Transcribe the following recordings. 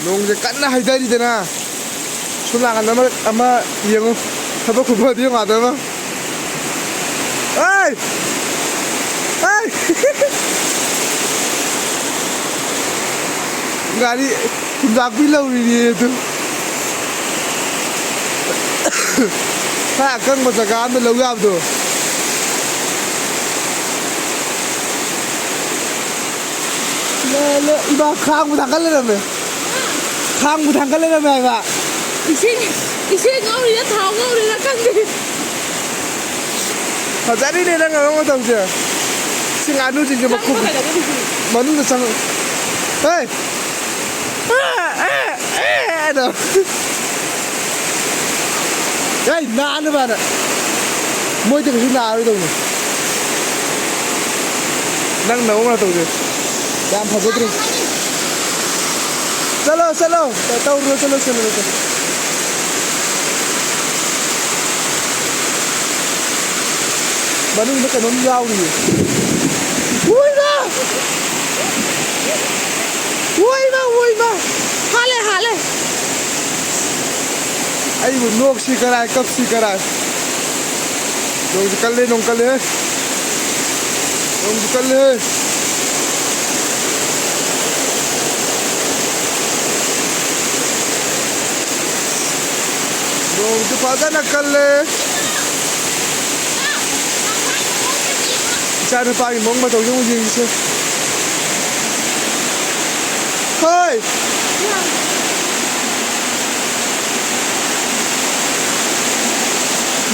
농제 깐나 하이다리잖아. 손나간 아마 이형은 하바 구파 뒤에 가다마. 아이, 아이. गाड़ी मजाक भी लग रही है तो हाँ कंग बचा काम में लोग आप तो ले इबा खांग बुधांग कर लेना मैं खांग बुधांग कर लेना मैं इबा इसे गाँव ये थाव गाँव ये रखा दे हजार ही नहीं रंगा वो तो मुझे सिंगानू जिंके बक्कू मनु तो संग हे no. Hey, nah, ano ba na? Mo ito kasi na ito mo. Nang naong na ito mo. Dam pagod rin. Salo, salo. Tawag mo salo, salo. Banong na kanon yaw niyo. Uy na! Uy na, uy na! हाले हाले आई वो नोक सी कराए कब सी कराए लोग निकल ले लोग तो पता न कर ले चार पाई मोंग में तो यूं यूं से हाय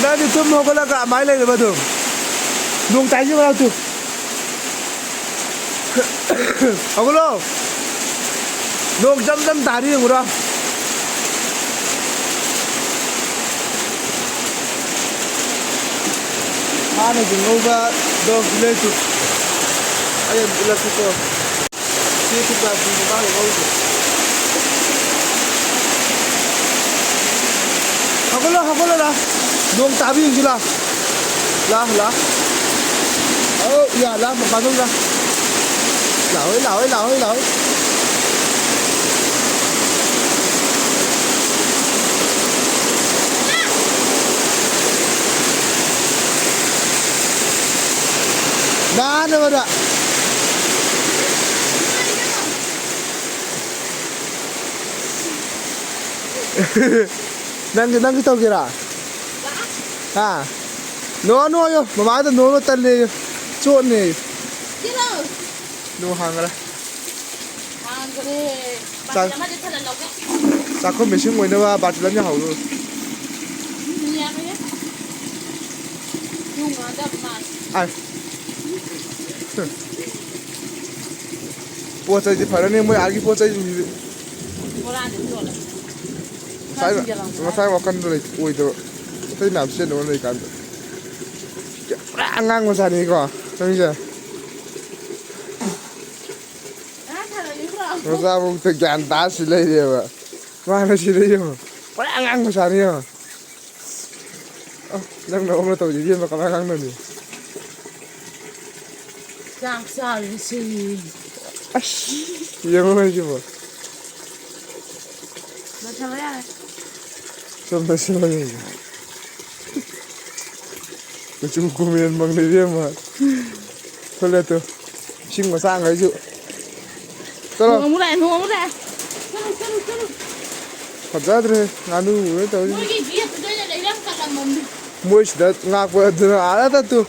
ना तो तुम हो गला का माय ले बा तुम नोंग ताई जी बा तू अगलो नोंग जम तारी हुरा हाने जिंगोबा दो ले तू अरे इला तो ये तो बात नहीं बाल हो अगलो ला nong tabi yung sila la oh iya la mapanong la laoy na ano ba da nang kita kira हाँ नो यो ममा तो नो तल्ले चोट ने नो हांगरा चाको मिशिंग मोइने वा बाटला ने हाउ ai पोच चाहिँ फरने म आगी पोच चाहिँ sai wakan rồi ui to thấy làm xuyên nó này cả ngang một sàn này có không chưa nó ra một thực trạng tá xí lấy đi mà qua nó xí lấy mà ngang một sàn này mà đang nấu nó tàu chỉ viên mà có ngang nữa nhỉ Giang sao vậy xí nhiều hơn chứ mà nó sao vậy 좀 더 심하게 좀 고민 막 내리면 톨레트 신고 sang ấy chứ nó muốn đây thật ra thì nganu với tao mỗi cái gì tôi đây lấy lắm cả làm mồm đi mỗi sự ngạc vừa từ à đó tu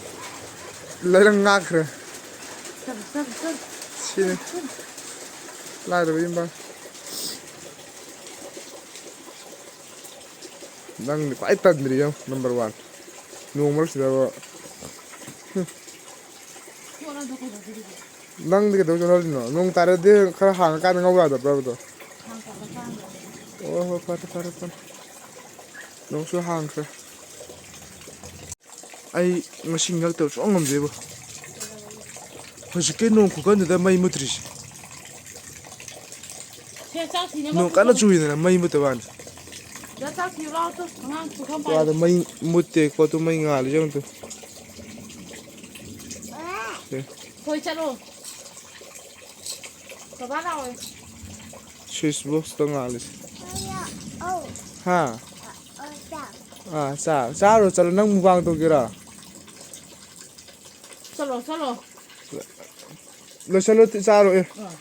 lấy đang ngạc rồi xin lại rồi im ba đang quite tận đi không number one normal sih dah đang đi cái đâu cho nó nong tarik dia kalau hang kan ngau ada berapa tu oh pada nong su hang ke ai ngasih ngal tu so ngam je ba Hozike nong ku kan da mai mutris nong kana chui na mai mutawan ya da mai mutte ko tu mai ngal jang tu thôi chalo các bạn nào switch box ꯇꯣꯉꯥꯜꯂꯤꯁꯦ ꯑꯧ ꯍꯥ ꯆꯥꯛ ꯆꯥꯔꯣ ꯆꯠꯂꯣ ꯅꯪ mukbang ꯇꯧꯒꯦꯔꯥ Chalo, chalo. ꯂꯣꯏꯁꯜꯂꯣ ꯆꯥꯔꯣ ꯑꯦ Ah.